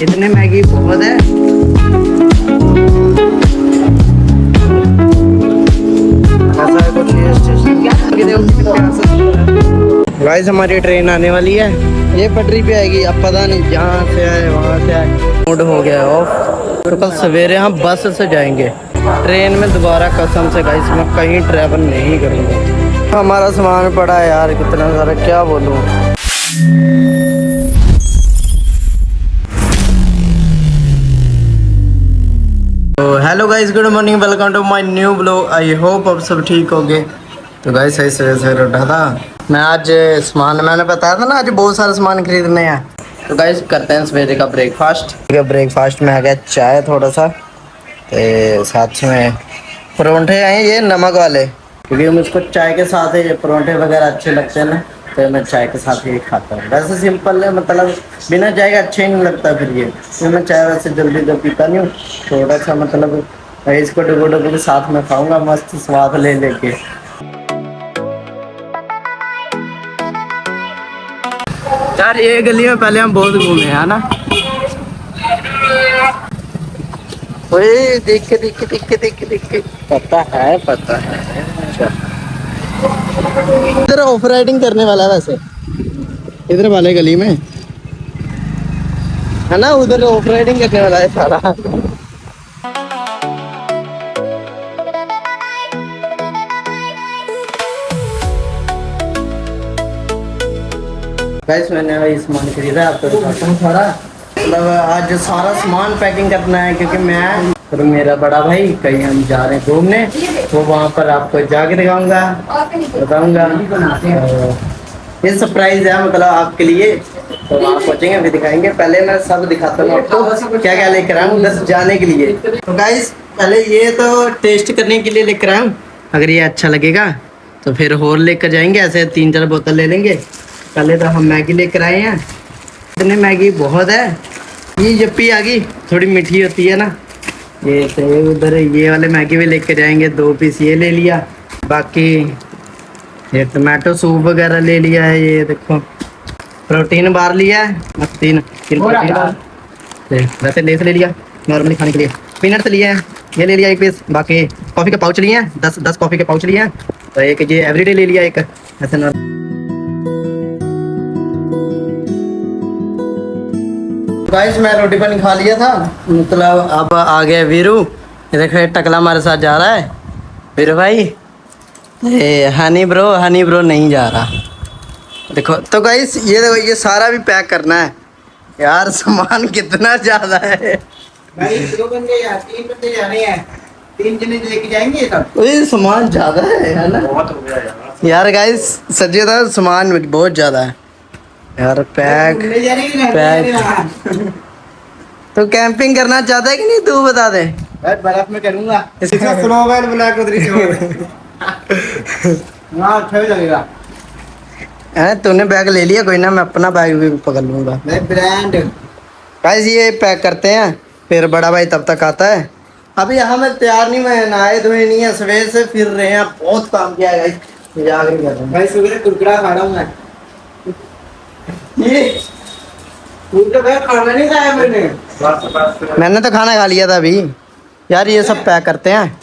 इतने मैगी बहुत है। ऐसा कुछ गाइस हमारी ट्रेन आने वाली है, ये पटरी पे आएगी। अब पता नहीं जहाँ से आए वहाँ से आए। मूड हो गया ऑफ, तो कल सवेरे हम बस से जाएंगे। ट्रेन में दोबारा कसम से गाइस मैं कहीं ट्रैवल नहीं करूँगा। हमारा सामान पड़ा है यार कितना सारा, क्या बोलूँ। तो hello guys, good morning, welcome to my new blog. I hope अब सब ठीक होंगे। तो गाइस सही सवेरे उठा था मैं। आज सामान मैंने बताया था ना, आज बहुत सारा सामान खरीदने हैं। तो गाइस करते हैं सवेरे का ब्रेकफास्ट। ब्रेकफास्ट में आ गया चाय थोड़ा सा, तो साथ में परोंठे आए ये नमक वाले, क्योंकि मुझको चाय के साथ ये परोंठे वगैरह अच्छे लगते हैं ना, तो मैं चाय के साथ ही खाता हूँ। वैसे सिंपल है, मतलब बिना चाय के अच्छा ही नहीं लगता फिर ये। तो मैं चाय वैसे जल्दी जब पीता नहीं हूँ, थोड़ा सा मतलब इसको डुबो डुबो के साथ में खाऊंगा मस्त स्वाद ले लेके। यार ये गली में पहले हम बहुत घूमे है ना। ओए देख के पता है अच्छा। इधर ऑफ राइडिंग करने वाला है वैसे, इधर वाले गली में है ना, उधर ऑफ राइडिंग करने वाला है सारा। गाइस मैंने वही सामान खरीदा, आपको दिखाता हूँ सारा। मतलब आज सारा सामान पैकिंग करना है, क्योंकि मैं और मेरा बड़ा भाई कहीं हम जा रहे हैं घूमने, तो वहाँ पर आपको जाके दिखाऊंगा, बताऊंगा। ये सरप्राइज है मतलब आपके लिए, तो वहाँ पहुँचेंगे फिर दिखाएंगे। पहले मैं सब दिखाता हूँ आपको क्या क्या लेकर आया हूँ उधर जाने के लिए। तो गाइस पहले ये तो टेस्ट करने के लिए लेकर आया हूँ, अगर ये अच्छा लगेगा तो फिर और लेकर जाएंगे। ऐसे 3-4 बोतल ले लेंगे। पहले तो हम मैगी लेकर आए हैं, इतने मैगी बहुत है। ये यप्पी आ गई, थोड़ी मीठी होती है ना ये, तो उधर ये वाले मैगी भी लेकर जाएंगे। 2 पीस ये ले लिया, बाकी ये टमाटो सूप वगैरह ले लिया है। ये देखो प्रोटीन बार लिया है, 3 प्रोटीन बार, वैसे लेस ले लिया नॉर्मली खाने के लिए। पीनट्स लिए हैं, ये ले लिया 1 पीस। बाकी कॉफ़ी के पाउच लिए हैं, 10 कॉफ़ी के पाउच लिए हैं। तो एक ये एवरीडे ले लिया एक ऐसे नॉर्मल। गाइस मैं रोटी पानी खा लिया था, मतलब अब आ गया वीरू। ये देखो टकला हमारे साथ जा रहा है वीरू भाई। हनी ब्रो नहीं जा रहा देखो। तो गाइस ये देखो, ये सारा भी पैक करना है यार। सामान कितना ज्यादा है। 2 बंदे या 3 बंदे जा रहे हैं, 3 जने लेके जाएंगे सब। ये सामान ज्यादा है ना, बहुत हो गया यार। गाइस सच्ची था सामान बहुत ज्यादा है यार। पैक तो कैंपिंग करना चाहता है कि नहीं, तू बता दे। बर्फ में करूंगा इसका स्लोगन बना के उधर से हां अच्छा लगेगा। तूने बैग ले लिया, कोई ना मैं अपना बैग भी पकड़ लूंगा। मैं ब्रांड गाइस ये पैक करते हैं, फिर बड़ा भाई तब तक आता है। अभी हम तैयार नहीं, मैं नहाए धोए नहीं है, सवेर से फिर रहे हैं, बहुत काम किया है गाइस। मजाक नहीं कर रहा भाई, सुबह कुरकुरा खा रहा हूं मैं। ये कुरकुरा खाना नहीं खाया मैंने। मैंने तो खाना खा लिया था अभी यार। ये सब पैक करते हैं।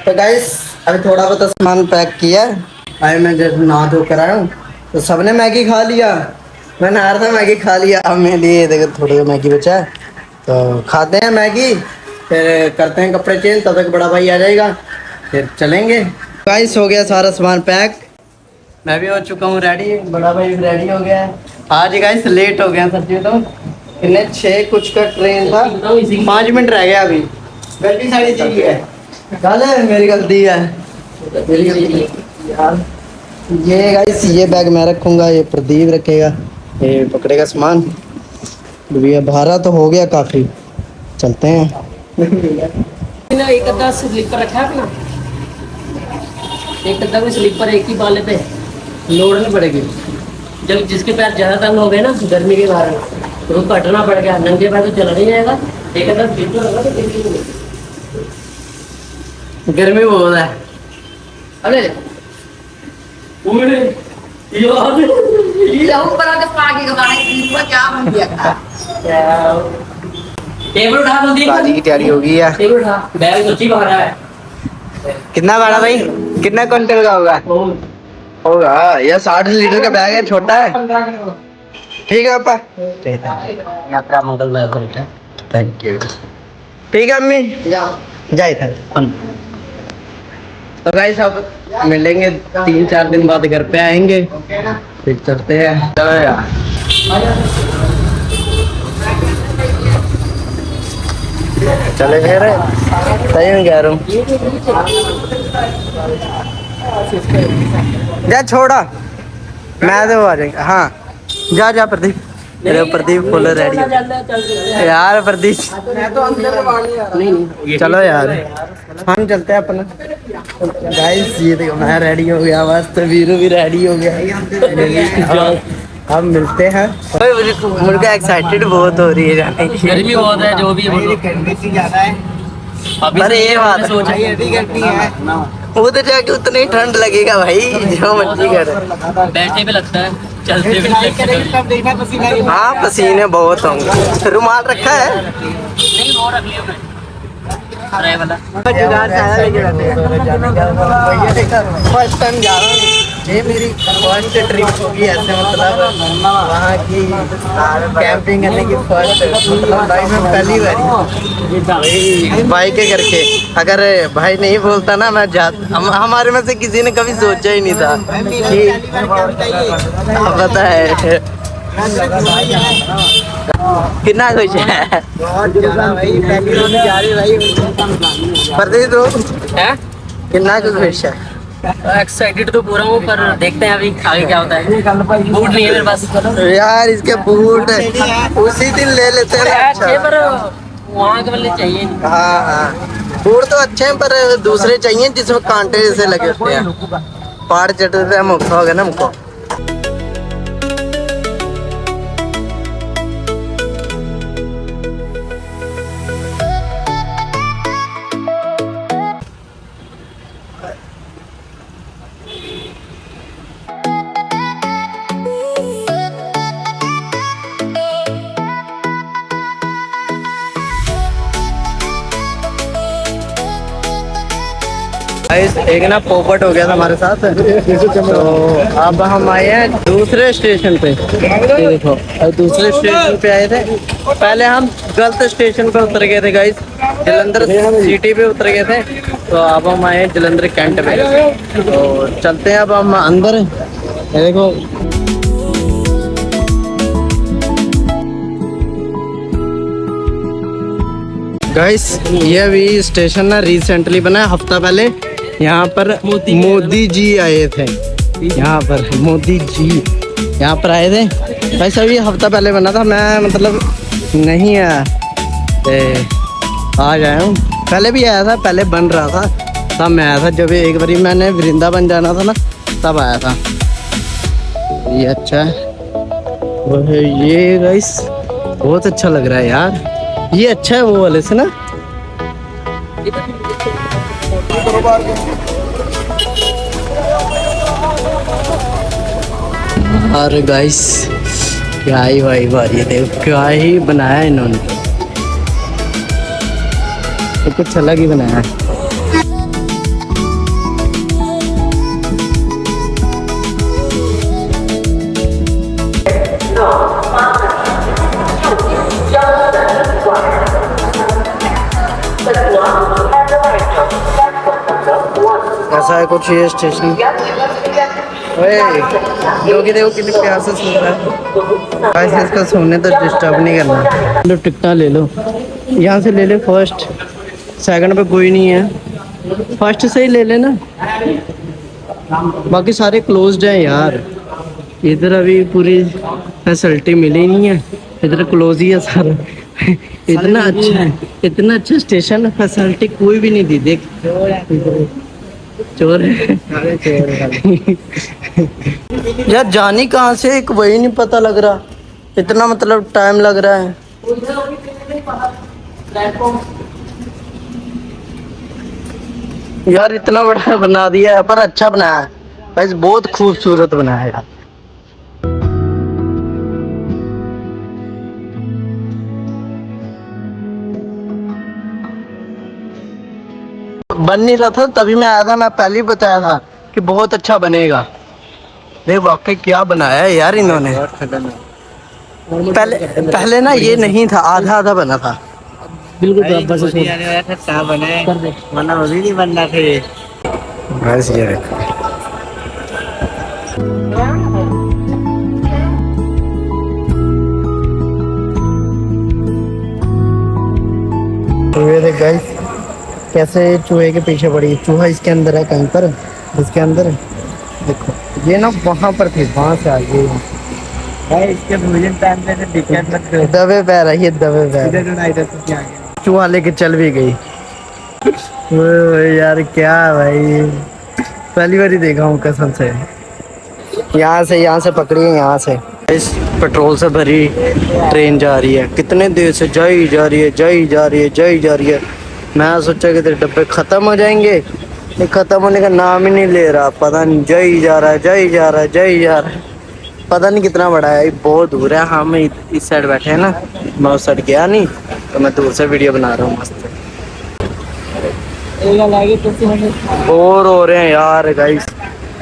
तो गाइस अभी थोड़ा बहुत सामान पैक किया है। अभी मैं जब नहा धो कर आया हूँ तो सबने मैगी खा लिया, मैं नहा रहा था मैगी खा लिया। अब मेरे लिए देखो थोड़ी मैगी बचा है, तो खाते हैं मैगी, फिर करते हैं कपड़े चेंज। तब तक बड़ा भाई आ जाएगा, फिर चलेंगे। गाइस हो गया सारा सामान पैक, मैं भी हो चुका हूँ रेडी, बड़ा भाई भी रेडी हो गया है। आज गाइस लेट हो गया सच्ची तो, इन्हें 6 कुछ का ट्रेन था, 5 मिनट रह गया अभी। गलती सारी चीज है, गल है मेरी गलती है यार। ये गाइस ये बैग मैं रखूंगा, ये प्रदीप रखेगा, ये पकड़ेगा सामान। भैया भारा तो हो गया काफी, चलते हैं। एक अद्धा स्लीपर रखा है अपना, एक अद्धा में स्लीपर एक ही बाले पे लोड नहीं पड़ेगी। जब जिसके पैर ज्यादा तंग हो गए ना गर्मी के कारण, तो उसको हटना पड़ गया। नंगे पैर तो चला नहीं जाएगा, एक अद्धा स्लीपर होगा तो गर्मी बहुत है। अरे यार ये ऊपर आके पाके का क्या बन गया। टेबल उठा कुलदीप, शादी की तैयारी हो गई है। टेबल उठा, बैग सच्ची बाहर है। कितना बड़ा भाई, कितना क्विंटल का होगा? होगा ये 60 लीटर का बैग है, छोटा है। ठीक है पापा, यात्रा मंगलमय हो बेटा। Thank you. ठीक है अम्मी, जाए था। तो गाइस अब मिलेंगे 3-4 दिन बाद, घर पे आएंगे फिर चलते हैं। चलो यार, चले फिर, सही में कह रहा हूँ। जा छोड़ा, मैं तो आ जाएंगे। हाँ जा जा प्रदीप, मेरे प्रदीप फुल रेडी यार प्रदीप, नहीं चलो यार हम चलते हैं अपना। गाइस ये देखो मैं रेडी हो गया, बस तो वीरू भी रेडी हो गया। अब मिलते हैं। मुझे एक्साइटेड बहुत हो रही है जाने की। गर्मी बहुत है, जो भी बोलो। अभी अरे ये बात है। सोचा उधर जाके उतना ही ठंड लगेगा भाई, जो मर्जी कर। बैठे पे लगता है, चलते भी लगता है। हाँ पसीने बहुत होंगे। रुमाल रखा है? नहीं वो रख लिया मैं, अरे वाला। फर्स्ट टाइम जा रहा हूँ, ये मेरी फर्स्ट ट्रिप होगी ऐसे, मतलब वहाँ की कैंपिंग करने की फर्स्ट, मतलब लाइफ में पहली बार भाई के करके। अगर भाई नहीं बोलता ना मैं हमारे में से किसी ने कभी सोचा ही नहीं था कि पता है कितना खुश है। प्रदीप तो कितना खुश है। एक्साइटेड तो पूरा हूँ, पर देखते हैं अभी आगे क्या होता है। बूट नहीं है मेरे पास यार इसके बूट उसी दिन ले लेते हैं। अच्छे, पर वहाँ के वाले चाहिए नहीं। हाँ हाँ बूट तो अच्छे हैं, पर दूसरे चाहिए जिसमें कांटे जैसे लगे होते हैं। पहाड़ चढ़ते थे हम, औखा हो गया ना हमको। एक ना पोपट हो गया था हमारे साथ, तो अब हम आए हैं दूसरे स्टेशन पे। ये देखो, अब दूसरे स्टेशन पे आए थे। पहले हम गलत स्टेशन पे उतर गए थे गाइस, जलंधर सिटी पे उतर गए थे। तो अब हम आए हैं जलंधर कैंट पे। तो चलते हैं अब हम अंदर। ये देखो गाइस, ये अभी स्टेशन ना रिसेंटली बना है, हफ्ता पहले। यहाँ पर मोदी जी आए थे। यहाँ पर मोदी जी यहाँ पर आए थे। वैसे अभी हफ्ता पहले बना था, मैं मतलब नहीं आया, आज आया हूँ। पहले भी आया था, पहले बन रहा था तब मैं आया था। जब एक बारी मैंने वृंदावन जाना था ना, तब आया था। ये अच्छा है वो है ये गाइस, बहुत अच्छा लग रहा है यार। ये अच्छा है वो वाले से ना। अरे गाइस क्या ही भाई बारी, देखो क्या ही बनाया है इन्होंने, तो कुछ अलग ही बनाया है। ऐसा है कुछ ये स्टेशन। ओए लोग देखो कितने प्यार से सुन रहा है। गाइस इसको सुनने तो डिस्टर्ब नहीं करना। लो टिकटा ले लो, यहाँ से ले ले। फर्स्ट सेकंड पे कोई नहीं है, फर्स्ट से ही ले लेना। बाकी सारे क्लोज्ड हैं यार। इधर अभी पूरी फैसिलिटी मिली नहीं है, इधर क्लोज ही है सारा। इतना अच्छा है, इतना अच्छा स्टेशन, फैसिलिटी कोई भी नहीं दी। देख चोर है यार। जानी कहाँ से एक वही नहीं पता लग रहा, इतना मतलब टाइम लग रहा है। यार इतना बड़ा बना दिया है, पर अच्छा बनाया है भाई, बहुत खूबसूरत बनाया है यार। बन नहीं रहा था तभी मैं आया था, मैं पहले ही बताया था कि बहुत अच्छा बनेगा। देख वाकई क्या बनाया है यार इन्होंने। पहले पहले ना ये नहीं था, आधा आधा बना था। बिल्कुल बराबर से छोड़। कर दे। वरना अभी नहीं बनना था ये। बस ये देखो। चूहे देख गाइस कैसे चूहे के पीछे पड़ी है। चूहा इसके अंदर है कहीं पर, इसके अंदर देखो। ये ना वहां पर थी, वहां से आ गई भाई। इसके भोजन टाइम पे दिक्कत मत करो। दबे पैर है ये, दबे पैर। चूहा लेके चल भी गई। ओ यार क्या भाई, पहली बार ही देखा हूँ कसम से। यहाँ से पकड़ी है, यहाँ से। इस पेट्रोल से भरी ट्रेन जा रही है, कितने देर से जाई जा रही है, जाई जा रही है, जाई जा रही है। मैं सोचा कि तेरे डब्बे खत्म हो जाएंगे, ये खत्म होने का नाम ही नहीं ले रहा। पता नहीं जाई जा रहा है, जाई जा रहा है, जाई जा रहा है। पता नहीं कितना बड़ा है, बहुत दूर है। हम इस साइड बैठे हैं ना, मैं उस साइड गया नहीं, तो मैं दूर से वीडियो बना रहा हूँ मस्त। बोर हो रहे हैं यार गाइस,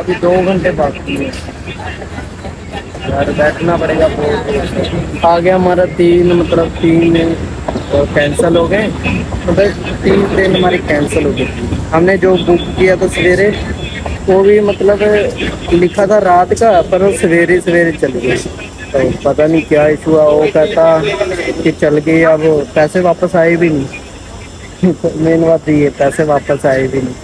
अभी 2 घंटे बाकी है यार, बैठना पड़ेगा। आगे हमारा 3 कैंसिल हो गए, मतलब 3 ट्रेन हमारी कैंसिल हो गई। हमने जो बुक किया था सवेरे, वो भी मतलब लिखा था रात का, पर वो सवेरे सवेरे चल गई। तो पता नहीं क्या इशू है, वो कहता कि चल गई, अब पैसे वापस आए भी नहीं। मेन बात ये, पैसे वापस आए भी नहीं।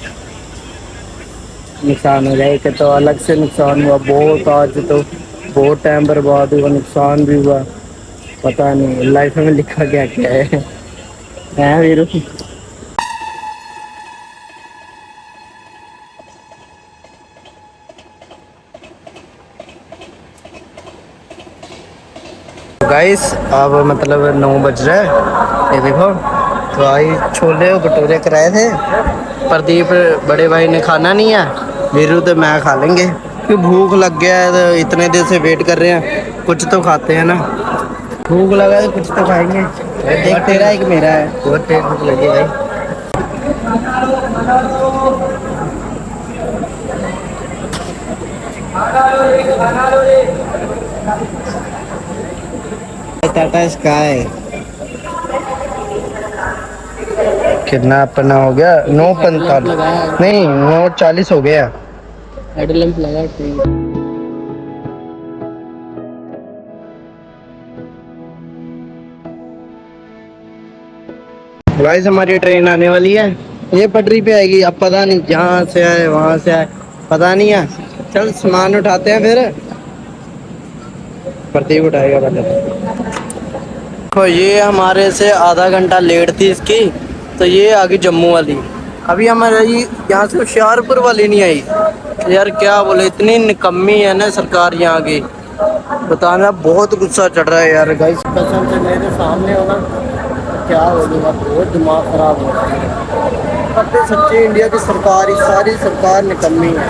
नुकसान हो जाए कि तो अलग से नुकसान हुआ बहुत। आज तो बहुत टाइम बर्बाद हुआ, नुकसान भी हुआ। पता नहीं लाइफ में लिखा क्या क्या है वीरू। गाइस अब मतलब 9 बज रहा है, ये देखो। तो आई छोले और भटूरे कराए थे। प्रदीप बड़े भाई ने खाना नहीं है, वीरू तो मैं खा लेंगे क्योंकि भूख लग गया है। तो इतने देर से वेट कर रहे हैं, कुछ तो खाते हैं ना। भूख लगा है तो कुछ तो खाएंगे। एक तेरा एक मेरा है, बहुत तेज भूख लगी भाई। टाटा स्काई कितना अपना हो गया? 9:45 नहीं 9:40 हो गया। हेडलैम्प लगा ठीक। गाइस हमारी ट्रेन आने वाली है, ये पटरी पे आएगी। अब पता नहीं जहाँ से आए वहां से आए, पता नहीं है। चल सामान उठाते हैं फिर, प्रदीप उठाएगा पहले। देखो ये हमारे से आधा घंटा लेट थी इसकी, तो ये आ गई जम्मू वाली। अभी हमारे यहाँ से होशियारपुर वाली नहीं आई यार। क्या बोले, इतनी निकम्मी है ना सरकार यहाँ की, बताना। बहुत गुस्सा चढ़ रहा है यार गाइस, कसम से मेरे सामने हो ना, क्या बोलूँगा, बहुत दिमाग खराब हो रहा है। अब तो सच्ची इंडिया की सरकार, सारी सरकार निकम्मी है,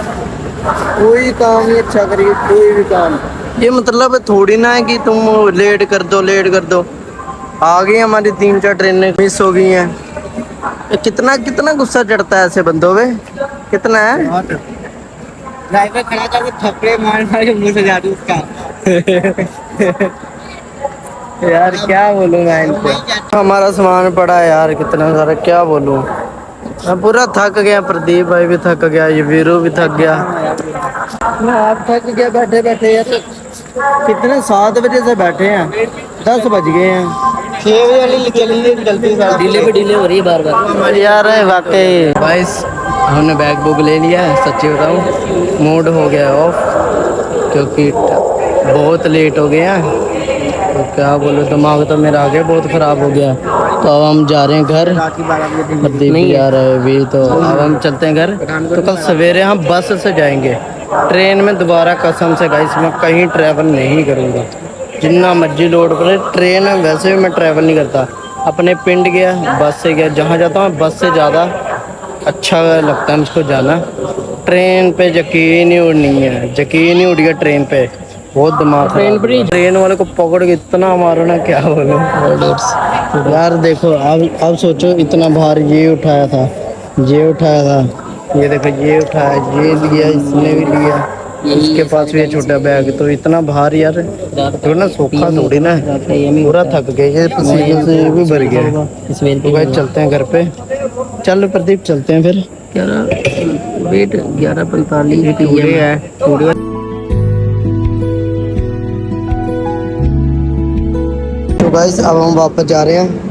कोई काम नहीं अच्छा करिए, कोई भी काम। ये मतलब थोड़ी ना है कि तुम लेट कर दो, लेट कर दो। आ गई हमारी 3-4 ट्रेनें मिस हो गई हैं। कितना कितना गुस्सा चढ़ता है ऐसे बंदों पे, कितना है। ड्राइवर खड़ा करके थप्पड़े मार मार के मुंह से जा दूं उसका। यार क्या बोलूं मैं इनको। हमारा सामान पड़ा है यार कितना सारा, क्या बोलूं। मैं पूरा थक गया, प्रदीप भाई भी थक गया, ये वीरू भी थक गया, मैं आप थक गया बैठे बैठे यार। कितने 7 बजे से बैठे हैं, 10 बज गए हैं। 6 बजे वाली चली गलती से, डिले पे डिले हो रही है बार बार यार। वाकई गाइस हमने बैग बुक ले लिया है, सच्ची बताऊं मूड हो गया ऑफ, क्योंकि बहुत लेट हो गए हैं। तो क्या बोलो, दिमाग तो मेरा आगे बहुत ख़राब हो गया। तो अब हम जा रहे हैं घर, प्रदीप भी आ रहा है भी, तो अब हम चलते हैं घर। तो कल सवेरे हम बस से जाएंगे, ट्रेन में दोबारा कसम से गाइस मैं कहीं ट्रैवल नहीं करूँगा, जितना मर्जी लोड पड़े। ट्रेन में वैसे भी मैं ट्रैवल नहीं करता, अपने पिंड गया बस से गया, जहाँ जाता हूँ बस से ज़्यादा अच्छा लगता है मुझको जाना। ट्रेन पे यकीन ही नहीं है, यकीन ही उड़ गया ट्रेन पे, बहुत दिमाग। ट्रेन वाले को पकड़ के इतना मारो ना, क्या बोलूं यार। देखो अब सोचो, इतना भार ये उठाया था ये उठाया था, ये देखो ये उठाया, ये लिया, इसने भी लिया, उसके पास भी है छोटा बैग। तो इतना भारी यार, तो ना सोखा थोड़ी ना है, पूरा थक गए, ये पसीने से ये भी भर गया है। तो भाई चलते हैं घर पे। चल प्रदीप चलते हैं फिर। 11:45 है। तो गाइस अब हम वापस जा रहे हैं।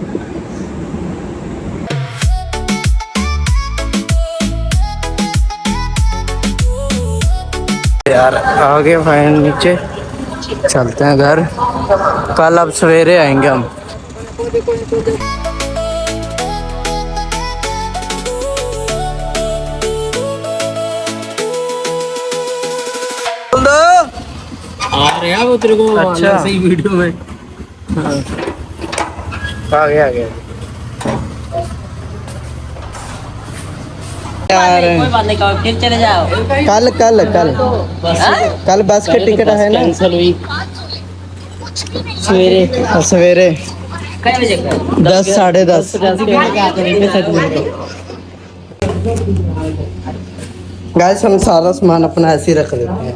यार आगे फाइन नीचे, चलते हैं घर। कल अब सवेरे आएंगे हम। आ रहे हैं वो तेरे को अच्छा। सही वीडियो में। आ गया यार, कोई बात नहीं, कहो फिर चले जाओ। कल कल कल कल बस का टिकट है ना, कैंसिल हुई सवेरे। सवेरे कै बजे का? 10 साढ़े 10। गाइस हम सारा सामान अपना ऐसे ही रख देते हैं।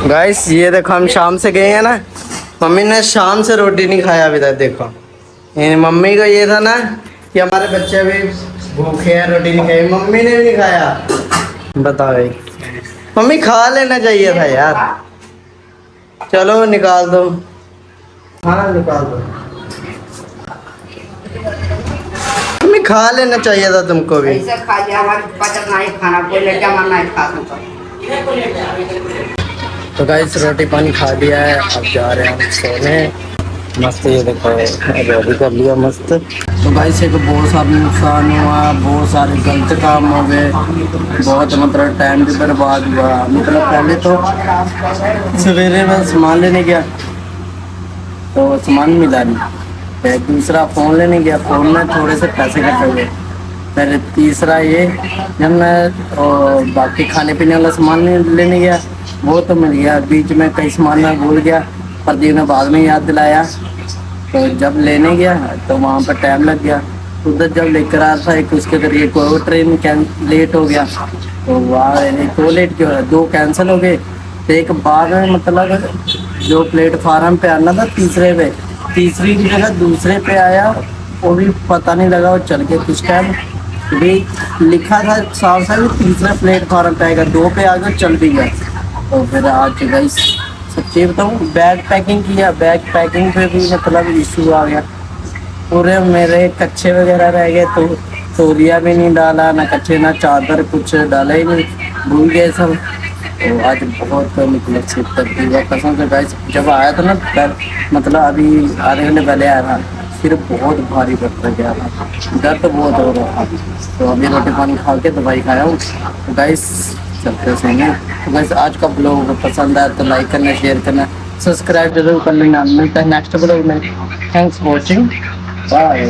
गाइस ये देखो हम शाम से गए हैं ना, मम्मी ने शाम से रोटी नहीं खाया अभी तक। देखो ये मम्मी को ये था ना कि हमारे बच्चे भी भूखे हैं, रोटी नहीं खाई, मम्मी ने भी नहीं खाया। बताओ भाई, मम्मी खा लेना चाहिए था यार। चलो निकाल दो, हाँ निकाल दो। मम्मी खा लेना चाहिए था तुमको भी। ऐसे खा लिया, हमारी बचत नहीं खाना, कोई लेके मन नहीं खा सकता। तो गाइस रोटी पानी खा लिया है, अब जा रहे हैं हम सोने। मस्त ये देखो रेडी कर लिया मस्त। तो गाइस एक बहुत सारा नुकसान हुआ, बहुत सारे गलत काम हो गए, बहुत मतलब टाइम भी बर्बाद हुआ। मतलब पहले तो सवेरे में सामान लेने गया तो सामान मिला नहीं, फिर दूसरा फ़ोन लेने गया, फ़ोन में थोड़े से पैसे कट गए। फिर तीसरा ये जब मैं बाकी खाने पीने वाला सामान लेने गया वो तो मिल गया, बीच में कई सामान मैं भूल गया, प्रदीप ने बाद में याद दिलाया। तो जब लेने गया तो वहाँ पर टाइम लग गया। उधर जब लेकर आ रहा था एक उसके जरिए कोई ट्रेन लेट हो गया, तो वहाँ दो लेट क्यों है, दो कैंसिल हो गए। तो एक बाद में मतलब जो प्लेटफार्म पे आना था तीसरे पे, तीसरी की जगह दूसरे पे आया, वो भी पता नहीं लगा वो चल के कुछ टाइम भी लिखा था साफ साफ तीसरा प्लेटफार्म पे आएगा, दो पे आ गया चल भी गया। तो फिर आज गाइस सच्ची बताऊँ बैग पैकिंग किया, बैग पैकिंग पे भी मतलब इशू आ गया, पूरे मेरे कच्चे वगैरह रह गए। तो तौलिया भी नहीं डाला, ना कच्चे ना चादर, कुछ डाला ही नहीं, भूल गए सब। तो आज बहुत मतलब सिर हुआ कसम से गाइस। जब आया था ना मतलब अभी आधे घंटे पहले आया था, सिर बहुत भारी पड़ गया था, दर्द बहुत हो रहा था। तो अभी रोटी पानी खा के दवाई खाया हूँ। तो गाइस चलते सोने। तो गाइस आज का ब्लॉग पसंद आया तो लाइक करना, शेयर करना, सब्सक्राइब जरूर कर लेना। मिलता है नेक्स्ट ब्लॉग में। Thanks for watching, bye.